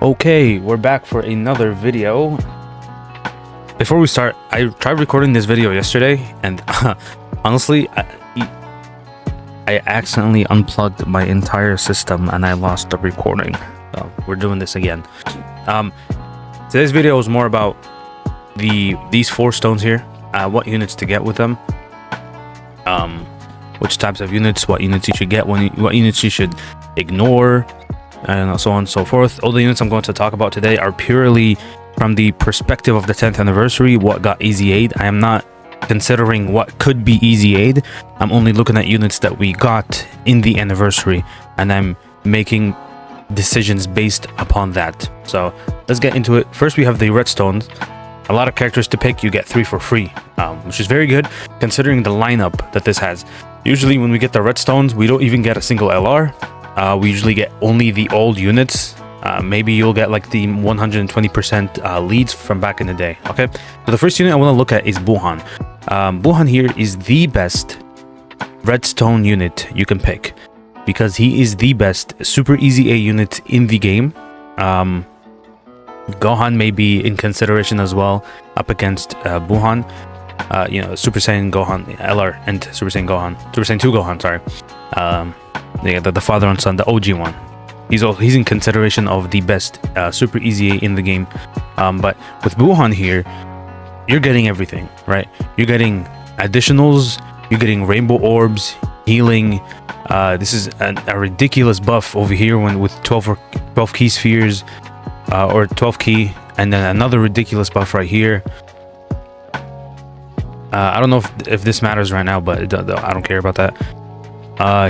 Okay, we're back for another video. Before we start, I tried recording this video yesterday, and honestly, I accidentally unplugged my entire system and I lost the recording. So we're doing this again. Today's video is more about these 4 stones here, what units to get with them, which types of units, what units you should get, what units you should ignore, and so on and so forth. All the units I'm going to talk about today are purely from the perspective of the 10th anniversary, what got easy aid. I am not considering what could be easy aid. I'm only looking at units that we got in the anniversary, and I'm making decisions based upon that. So let's get into it. First, we have the redstones. A lot of characters to pick. You get 3 for free, which is very good considering the lineup that this has. Usually when we get the redstones, we don't even get a single LR. We usually get only the old units. Maybe you'll get like the 120% leads from back in the day. Okay, so the first unit I want to look at is Buhan. Buhan here is the best redstone unit you can pick because he is the best super easy A unit in the game. Gohan may be in consideration as well up against Buhan. You know, Super Saiyan Gohan, LR, and Super Saiyan Gohan, Super Saiyan 2 Gohan, sorry. Yeah, the father and son, the OG one. He's in consideration of the best super easy A in the game. But with Buhan here, you're getting everything, right? You're getting additionals, you're getting rainbow orbs, healing. This is a ridiculous buff over here with 12 key spheres, or 12 key, and then another ridiculous buff right here. I don't know if this matters right now, but I don't care about that.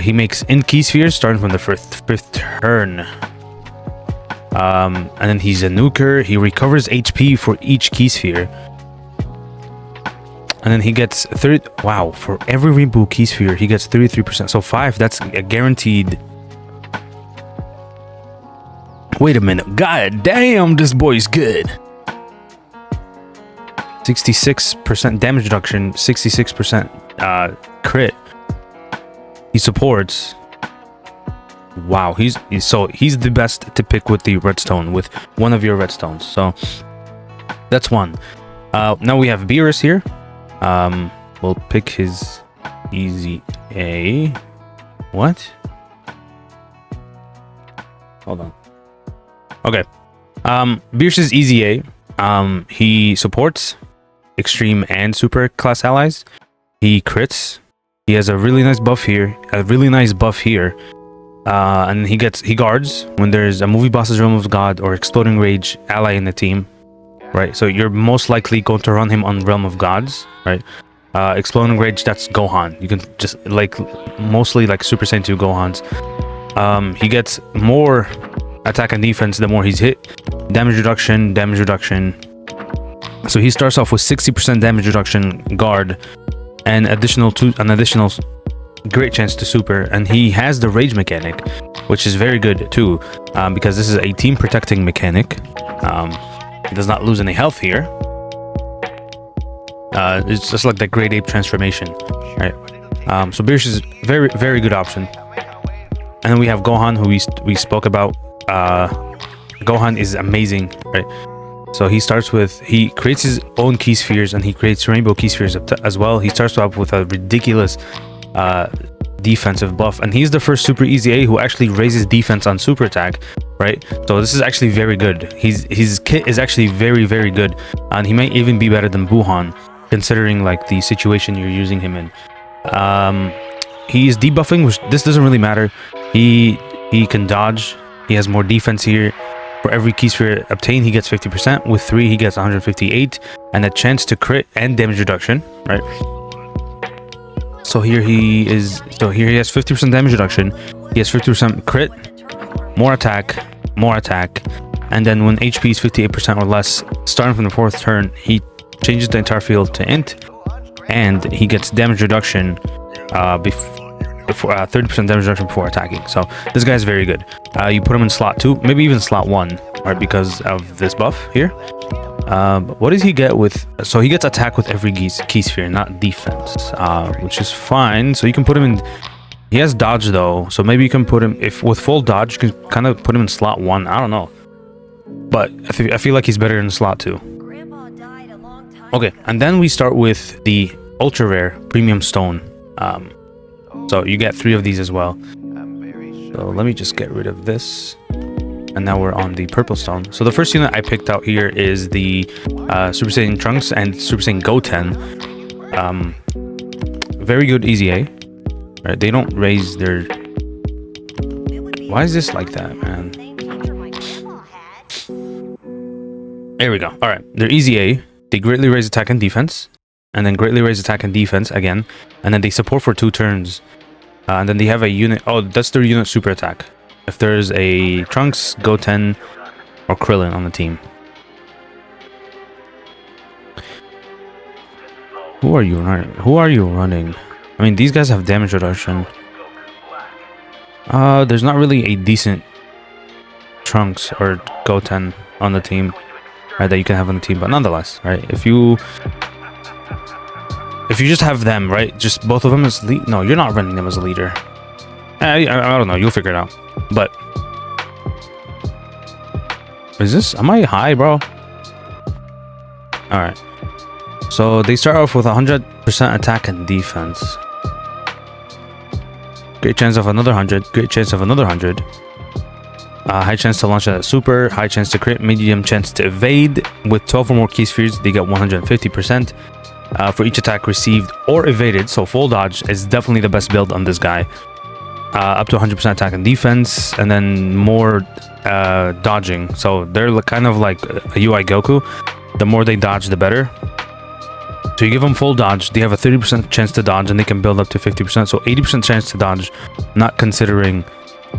He makes key spheres starting from the fifth turn. And then he's a nuker. He recovers HP for each key sphere. And then he gets for every rainbow key sphere, he gets 33%. So 5, that's a guaranteed. Wait a minute. God damn, this boy's good. 66% damage reduction, 66% crit. He supports. Wow, he's the best to pick with the redstone, with one of your redstones. So that's one. Now we have Beerus here. We'll pick his easy A. What? Hold on. Okay. Beerus is easy A. He supports extreme and super class allies. He crits. He has a really nice buff here, and he guards when there's a movie boss's Realm of God or Exploding Rage ally in the team, right? So you're most likely going to run him on Realm of Gods, right? Exploding Rage, that's Gohan. You can just mostly like Super Saiyan 2 Gohans. He gets more attack and defense the more he's hit. Damage reduction. So he starts off with 60% damage reduction guard, and an additional great chance to super, and he has the rage mechanic, which is very good too, because this is a team protecting mechanic. He does not lose any health here. It's just like the Great Ape transformation, right? So Beerus is very, very good option. And then we have Gohan, who we spoke about. Gohan is amazing, right? So he creates his own key spheres, and he creates rainbow key spheres as well. He starts off with a ridiculous defensive buff, and he's the first super easy A who actually raises defense on super attack, right? So this is actually very good. His kit is actually very, very good, and he might even be better than Buhan considering like the situation you're using him in. He is debuffing, which this doesn't really matter. He can dodge. He has more defense here. For every key sphere obtained, he gets 50%. With 3, he gets 158, and a chance to crit and damage reduction, right? So here he has 50% damage reduction. He has 50% crit, more attack, and then when HP is 58% or less, starting from the 4th turn, he changes the entire field to int, and he gets damage reduction before 30% damage reduction before attacking. So this guy's very good. You put him in slot 2, maybe even slot 1, right, because of this buff here. What does he get with? So he gets attack with every key sphere, not defense, which is fine. So you can put him in. He has dodge though, so maybe you can put him, if with full dodge, you can kind of put him in slot 1. I don't know. but I feel like he's better in slot 2. Okay, and then we start with the ultra rare premium stone. So you get 3 of these as well. So let me just get rid of this. And now we're on the purple stone. So the first unit I picked out here is the Super Saiyan Trunks and Super Saiyan Goten. Very good easy A. Right, they don't raise their... Why is this like that, man? There we go. All right, they're easy A. They greatly raise attack and defense, and then greatly raise attack and defense again, and then they support for 2 turns. And then they have a unit... Oh, that's their unit super attack. If there's a Trunks, Goten, or Krillin on the team. Who are you running? Who are you running? I mean, these guys have damage reduction. There's not really a decent Trunks or Goten on the team, right, that you can have on the team, but nonetheless, right, if you just have them, right, just both of them as lead. No, you're not running them as a leader. I don't know, you'll figure it out. But am I high, bro? All right, so they start off with 100% attack and defense. Great chance of another 100. Great chance of another 100. High chance to launch a super. High chance to crit. Medium chance to evade. With 12 or more key spheres, they get 150% for each attack received or evaded. So full dodge is definitely the best build on this guy. Up to 100% attack and defense, and then more dodging. So they're kind of like a UI Goku. The more they dodge, the better. So you give them full dodge, they have a 30% chance to dodge, and they can build up to 50%. So 80% chance to dodge, not considering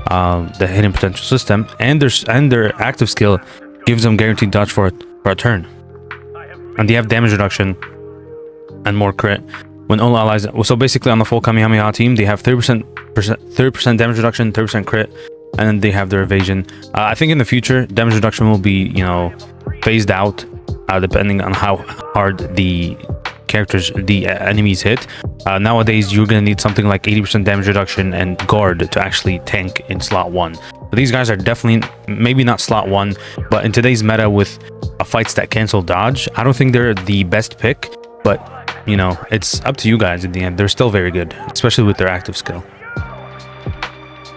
the hidden potential system. And their active skill gives them guaranteed dodge for a turn. And they have damage reduction and more crit when all allies. So basically, on the full Kamehameha team, they have 30% damage reduction, 30% crit, and then they have their evasion. I think in the future, damage reduction will be, you know, phased out depending on how hard the enemies hit. Nowadays, you're gonna need something like 80% damage reduction and guard to actually tank in slot 1. But these guys are definitely, maybe not slot 1, but in today's meta with fights that cancel dodge, I don't think they're the best pick. But you know, it's up to you guys in the end. They're still very good, especially with their active skill.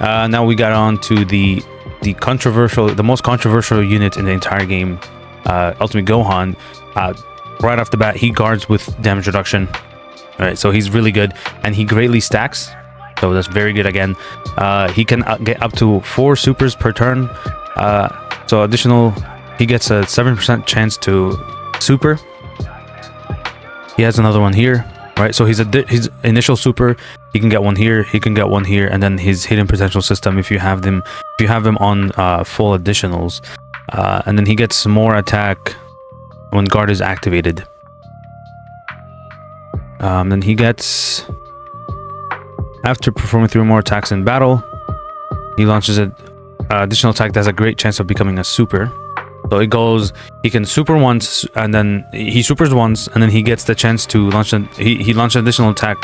Now we got on to the most controversial unit in the entire game, Ultimate Gohan. Right off the bat, he guards with damage reduction. All right, so he's really good, and he greatly stacks, so that's very good again. He can get up to 4 supers per turn. So additional, he gets a 7% chance to super. He has another one here, right? So his initial super, he can get one here, he can get one here, and then his hidden potential system if you have him on full additionals, and then he gets more attack when guard is activated. Then he gets, after performing 3 more attacks in battle, he launches an additional attack that has a great chance of becoming a super. So it goes, he can super once, and then he supers once, and then he gets the chance to launch he launches an additional attack,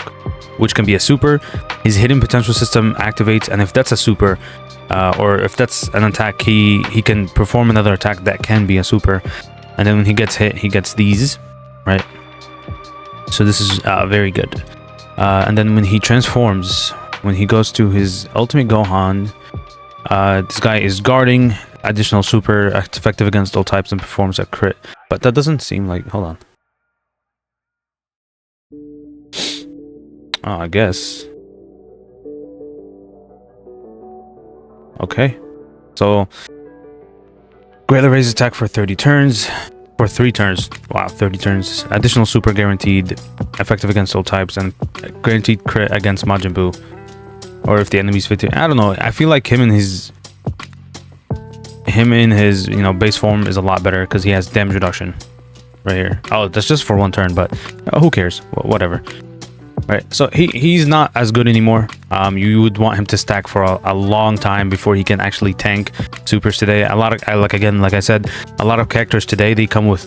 which can be a super. His hidden potential system activates, and if that's a super, or if that's an attack, he can perform another attack that can be a super. And then when he gets hit, he gets these, right? So this is very good. And then when he transforms, when he goes to his Ultimate Gohan, this guy is guarding, additional super, effective against all types, and performs a crit. But that doesn't seem like... Hold on. Oh, I guess. Okay. So, greatly raise attack for 30 turns. For 3 turns. Wow, 30 turns. Additional super guaranteed, effective against all types, and guaranteed crit against Majin Buu. Or if the enemy's 50. I don't know. I feel like him in his you know, base form is a lot better because he has damage reduction right here. Oh, that's just for 1 turn, but who cares? Whatever. Right, so he's not as good anymore. You would want him to stack for a long time before he can actually tank supers today. Like I said, a lot of characters today, they come with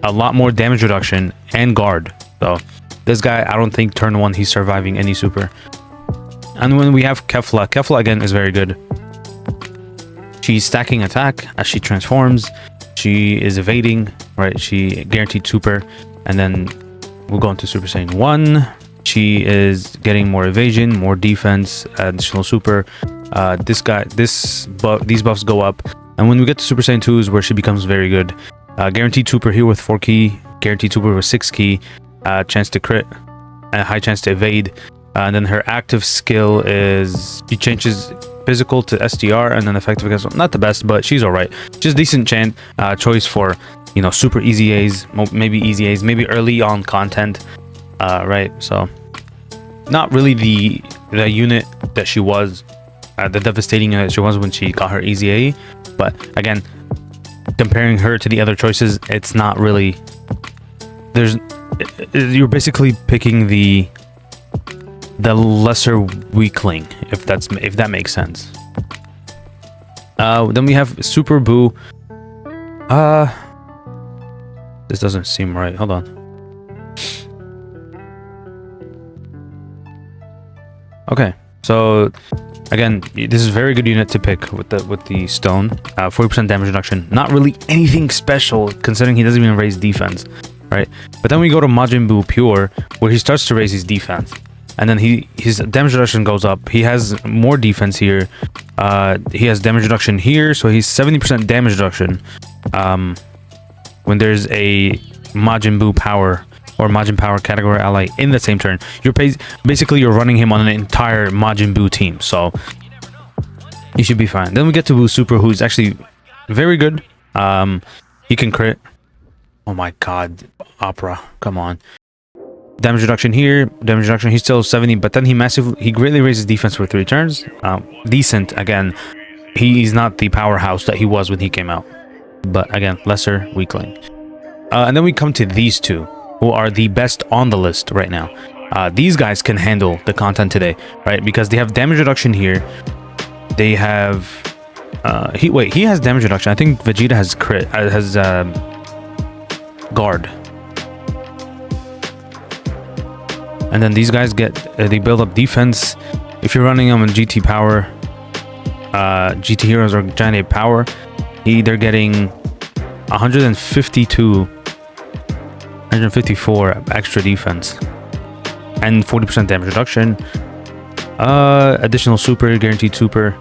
a lot more damage reduction and guard. So this guy, I don't think turn 1 he's surviving any super. And when we have Kefla again is very good. She's stacking attack as she transforms. She is evading, right? She guaranteed super, and then we'll go into Super Saiyan 1. She is getting more evasion, more defense, additional super. These buffs go up, and when we get to Super Saiyan 2 is where she becomes very good. Guaranteed super here with 4 key, guaranteed super with 6 key, chance to crit, and high chance to evade. And then her active skill is she changes physical to SDR, and then effective against, not the best, but she's alright. Just decent choice for, you know, super easy A's, maybe easy A's, maybe early on content, right? So not really the unit that she was, the devastating unit she was when she got her easy A, but again, comparing her to the other choices, it's not really, you're basically picking the lesser weakling, if that makes sense. Then we have Super Buu. This doesn't seem right. Hold on. Okay, so again, this is a very good unit to pick with the stone. 40% damage reduction. Not really anything special considering he doesn't even raise defense, right? But then we go to Majin Buu Pure, where he starts to raise his defense. And then his damage reduction goes up. He has more defense here. He has damage reduction here, so he's 70% damage reduction. When there's a Majin Buu power or Majin Power category ally in the same turn, you're running him on an entire Majin Buu team, so he should be fine. Then we get to Buu Super, who's actually very good. He can crit. Oh my god, Opera, come on. Damage reduction here, damage reduction, he's still 70, but then he greatly raises defense for 3 turns. Decent, again, he's not the powerhouse that he was when he came out, but again, lesser weakling. And then we come to these two, who are the best on the list right now. These guys can handle the content today, right? Because they have damage reduction here. They have he has damage reduction. I think Vegeta has crit, has guard. And then these guys they build up defense. If you're running them in GT Power, GT Heroes or Giant Ape Power, they're getting 154 extra defense and 40% damage reduction. Additional super, guaranteed super.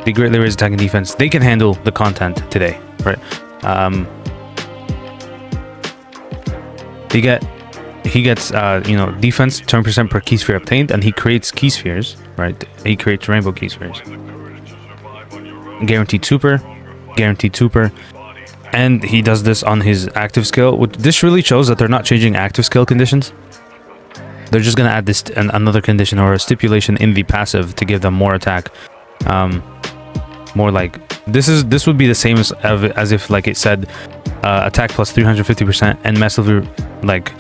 They greatly raise attack and defense. They can handle the content today, right? He gets defense 10% per key sphere obtained, and he creates key spheres, right? He creates rainbow key spheres. Guaranteed super, and he does this on his active skill. This really shows that they're not changing active skill conditions. They're just gonna add this another condition or a stipulation in the passive to give them more attack. More like this would be the same as if like it said attack plus 350% and massively like.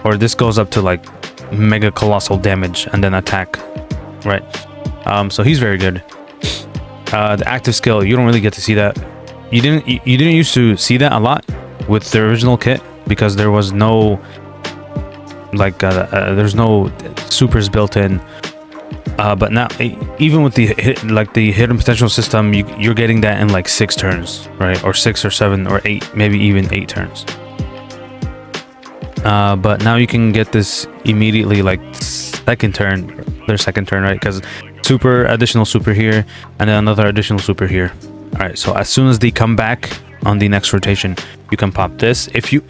Or this goes up to like mega colossal damage and then attack, right? So he's very good. The active skill, you don't really get to see that. You didn't used to see that a lot with the original kit because there was no like there's no supers built in. But now even with the hidden potential system, you're getting that in like 6 turns, right? Or 6 or 7 or 8, maybe even 8 turns. But now you can get this immediately, like their second turn, right? Because additional super here, and then another additional super here. All right, so as soon as they come back on the next rotation, you can pop this if you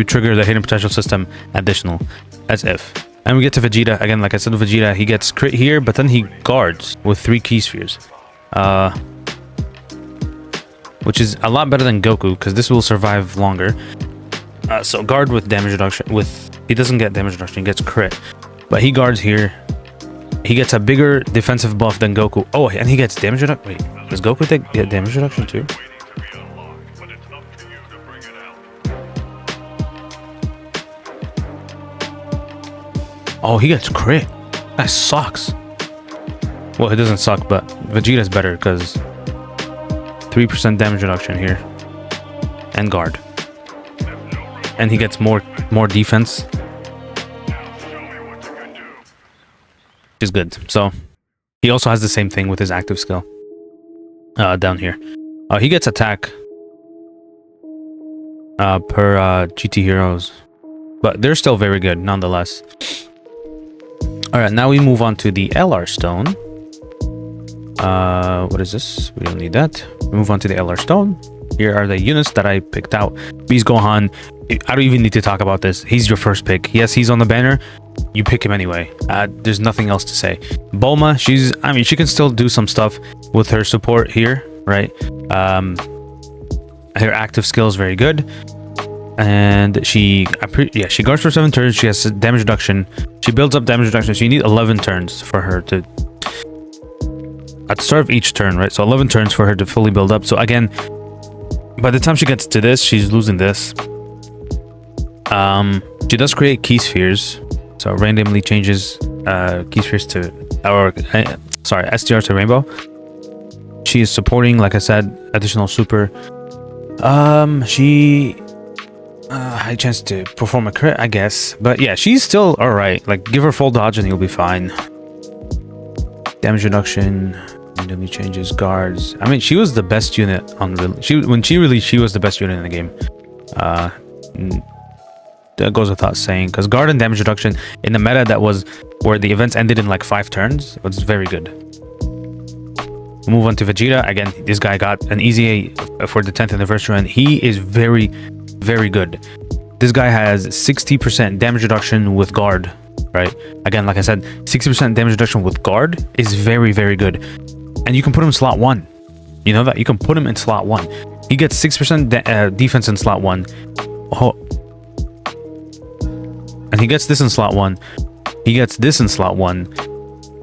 trigger the hidden potential system additional, as if. And we get to Vegeta again. Like I said, Vegeta, he gets crit here, but then he guards with 3 key spheres, which is a lot better than Goku because this will survive longer. So guard with damage reduction. He doesn't get damage reduction, he gets crit, but he guards here. He gets a bigger defensive buff than Goku. Oh, and he gets damage reduction. Wait, does Goku get damage reduction too? Oh, he gets crit. That sucks. Well, it doesn't suck, but Vegeta's better because 3% damage reduction here and guard. And he gets more defense, which is good. So he also has the same thing with his active skill down here. He gets attack. per GT Heroes, but they're still very good nonetheless. All right, now we move on to the LR Stone. What is this? We don't need that. We move on to the LR Stone. Here are the units that I picked out. Beast Gohan, I don't even need to talk about this. He's your first pick. Yes, he's on the banner. You pick him anyway. There's nothing else to say. Bulma, she can still do some stuff with her support here, right? Her active skill is very good. And she guards for 7 turns. She has damage reduction. She builds up damage reduction. So you need 11 turns for her to... At the start of each turn, right? So 11 turns for her to fully build up. So again, by the time she gets to this, she's losing this. She does create key spheres. So randomly changes key spheres to... STR to rainbow. She is supporting, like I said, additional super. She... high chance to perform a crit, I guess. But yeah, she's still alright. Like, give her full dodge and you'll be fine. Damage reduction, randomly changes guards. I mean, she was the best unit on when she released, she was the best unit in the game. That goes without saying, because guard and damage reduction in the meta that was where the events ended in like 5 turns was very good. We'll move on to Vegeta. Again, this guy got an easy A for the 10th anniversary, and he is very, very good. This guy has 60% damage reduction with guard, right? Again, like I said, 60% damage reduction with guard is very, very good. And you can put him in slot 1. You know that? You can put him in slot 1. He gets 6% defense in slot 1. Oh. And he gets this in slot 1. He gets this in slot 1.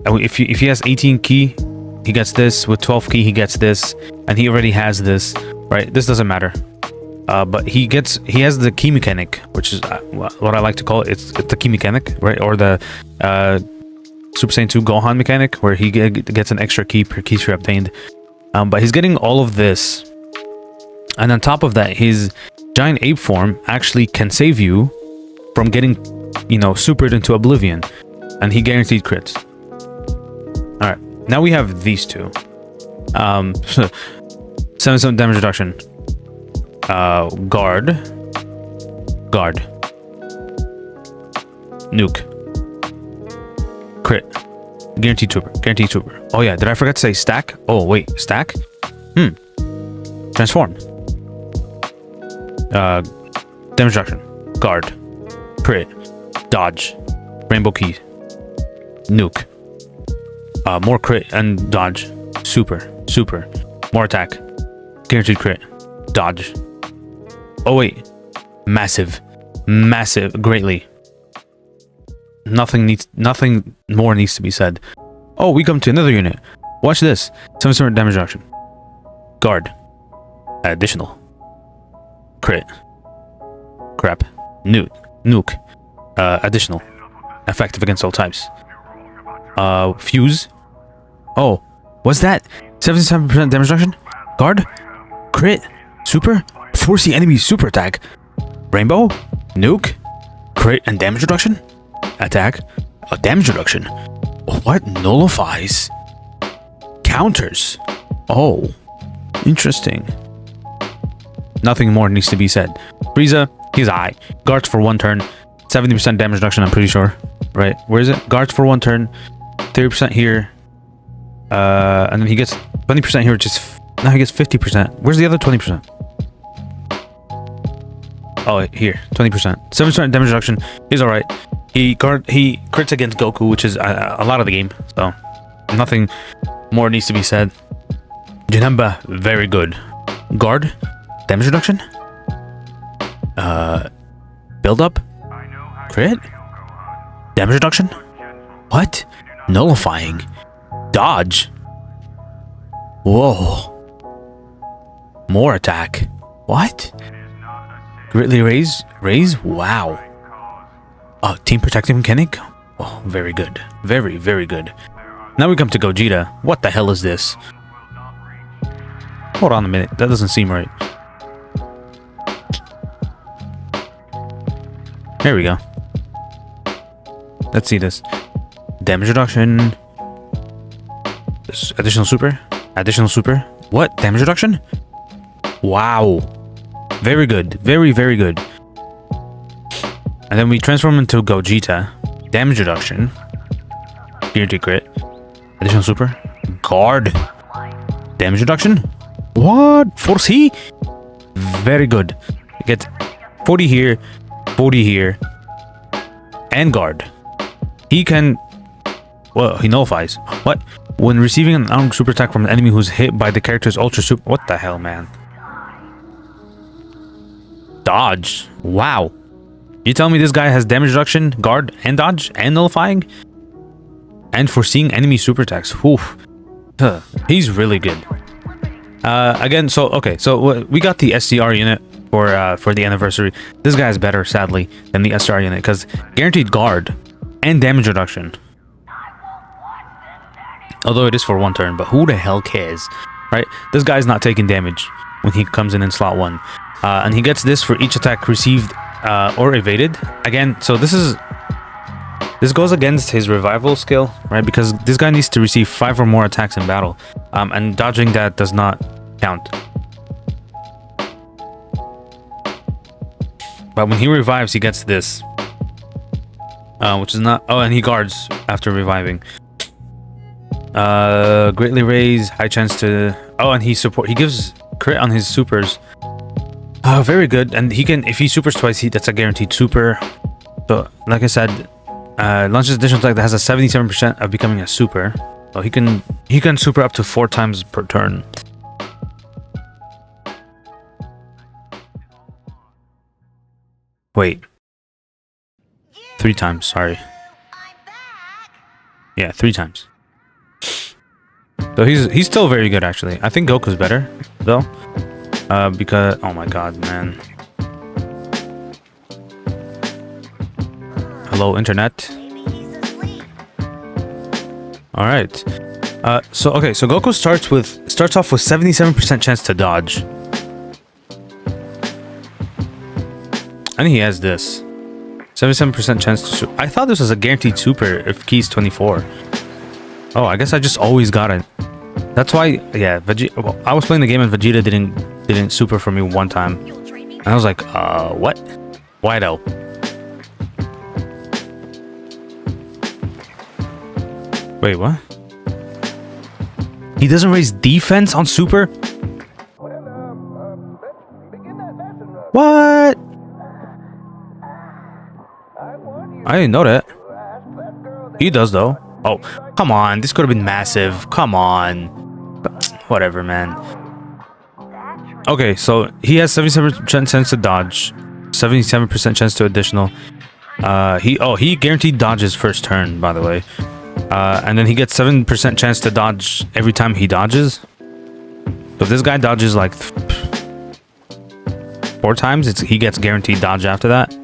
And if he has 18 key, he gets this. With 12 key, he gets this. And he already has this, right? This doesn't matter. But he has the key mechanic, which is what I like to call it. It's the key mechanic, right? Or the Super Saiyan 2 Gohan mechanic, where he gets an extra key per key sphere obtained. But he's getting all of this. And on top of that, his giant ape form actually can save you from getting, supered into oblivion. And he guaranteed crits. Alright, now we have these two. 7% damage reduction. Guard. Nuke. Crit. Guaranteed trooper. Oh yeah, did I forget to say stack? Oh wait, stack? Transform. Damage reduction. Guard. Crit. Dodge. Rainbow key. Nuke. More crit and dodge. Super. More attack. Guaranteed crit. Dodge. Oh wait. Massive. Greatly. Nothing more needs to be said. Oh, we come to another unit. Watch this. 7% damage reduction. Guard. Additional. Crit. Crap. Nuke. Additional. Effective against all types. Fuse. Oh, what's that? 77% damage reduction. Guard. Crit. Super. Force the enemy super attack. Rainbow. Nuke. Crit and damage reduction. Attack. Damage reduction. What nullifies? Counters. Oh, interesting. Nothing more needs to be said. Frieza, he's high. Guards for 1 turn. 70% damage reduction, I'm pretty sure. Right, where is it? Guards for 1 turn. 30% here. And then he gets 20% here, which is... Now he gets 50%. Where's the other 20%? Oh, here. 20%. 7% damage reduction. He's alright. He crits against Goku, which is a lot of the game. So, nothing more needs to be said. Janemba, very good. Guard. Damage reduction. Build up. Crit. Damage reduction. What? Nullifying. Dodge. Whoa. More attack. What? Greatly raise. Wow. Oh, team protecting mechanic. Oh, very good. Very, very good. Now we come to Gogeta. What the hell is this? Hold on a minute. That doesn't seem right. There we go. Let's see this. Damage reduction. Additional super. What? Damage reduction? Wow. Very good. Very, very good. And then we transform into Gogeta. Damage reduction. Guaranteed crit. Additional super. Guard. Damage reduction. What? Force he? Very good. You get 40 here, 40 here, and guard. He can... Well, he nullifies. What? When receiving an armed super attack from an enemy who's hit by the character's ultra super... What the hell, man? Dodge. Wow. You tell me this guy has damage reduction, guard, and dodge, and nullifying? And foreseeing enemy super attacks. Whew. He's really good. Again, so okay, so we got the SDR unit for the anniversary. This guy is better, sadly, than the SDR unit because guaranteed guard and damage reduction. Although it is for one turn, but who the hell cares, right? This guy's not taking damage when he comes in slot 1, and he gets this for each attack received or evaded. Again, so this goes against his revival skill, right? Because this guy needs to receive 5 or more attacks in battle, and dodging that does not count. But when he revives, he gets this, which is not... Oh, and he guards after reviving. Greatly raise, high chance to... Oh, and he gives crit on his supers. Very good. And he can, if he supers twice, that's a guaranteed super. So, like I said, launches additional attack that has a 77% of becoming a super. So he can super up to 4 times per turn. Wait. 3 times, sorry. Yeah, 3 times. So he's still very good, actually. I think Goku's better, though. Because... Oh my god, man. Hello, internet. Alright. So Goku starts off with 77% chance to dodge. And he has this. 77% chance to... I thought this was a guaranteed super if Ki's 24. Oh, I guess I just always got it. That's why, yeah, well, I was playing the game and Vegeta didn't super for me one time. And I was like, what? Why though? Wait, what? He doesn't raise defense on super? What? I didn't know that. He does though. Oh, come on. This could have been massive. Come on. Whatever, man. Okay, so he has 77% chance to dodge. 77% chance to additional. He guaranteed dodges first turn, by the way. And then he gets 7% chance to dodge every time he dodges. So if this guy dodges like 4 times, he gets guaranteed dodge after that.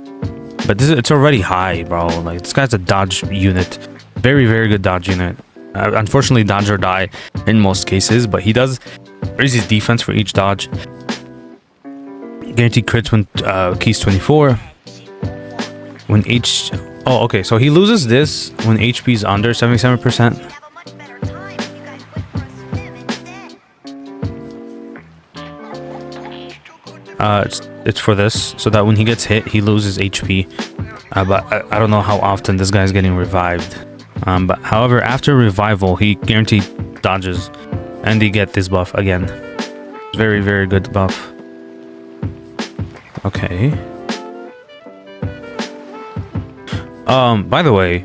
But it's already high, bro. Like, this guy's a dodge unit. Very, very good dodge unit. Unfortunately, dodge or die in most cases, but he does raise his defense for each dodge. Guaranteed crits when Ki's 24. When H... Oh, okay. So he loses this when HP is under 77%. It's for this, so that when he gets hit, he loses HP. But I don't know how often this guy's getting revived. But however, after revival, he guaranteed dodges, and he get this buff again. Very, very good buff. Okay. By the way,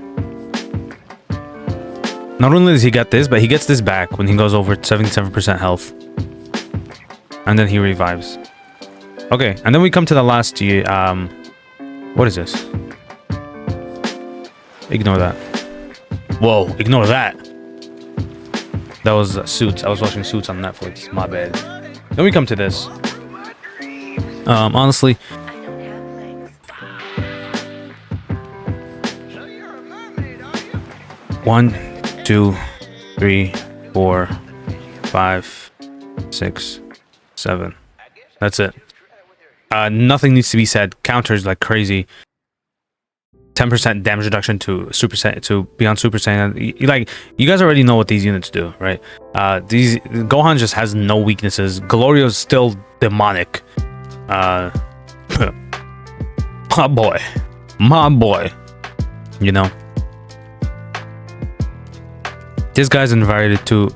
not only does he get this, but he gets this back when he goes over 77% health, and then he revives. Okay, and then we come to the last. What is this? Ignore that. Whoa, ignore that. That was Suits. I was watching Suits on Netflix. My bad. Then we come to this. Honestly. 1, 2, 3, 4, 5, 6, 7. That's it. Nothing needs to be said. Counters like crazy. 10% damage reduction to Super Saiyan, to beyond Super Saiyan. Like, you guys already know what these units do, right? Gohan just has no weaknesses. Glorio's still demonic. my boy, you know, this guy's invited to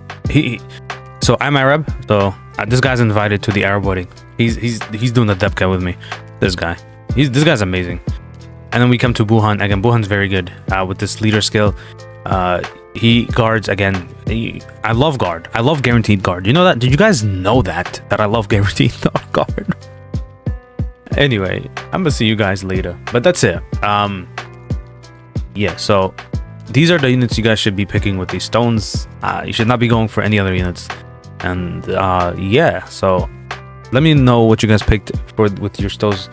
so I'm Arab, so this guy's invited to the Arab wedding. He's doing the Debka with me. This guy's amazing. And then we come to Buhan again. Buhan's very good with this leader skill. He guards again. I love guard. I love guaranteed guard. You know that? Did you guys know that I love guaranteed guard? Anyway, I'm gonna see you guys later. But that's it. Yeah. So these are the units you guys should be picking with these stones. You should not be going for any other units. And yeah. So let me know what you guys picked with your stones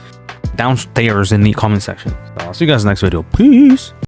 downstairs in the comment section. So I'll see you guys next video. Peace.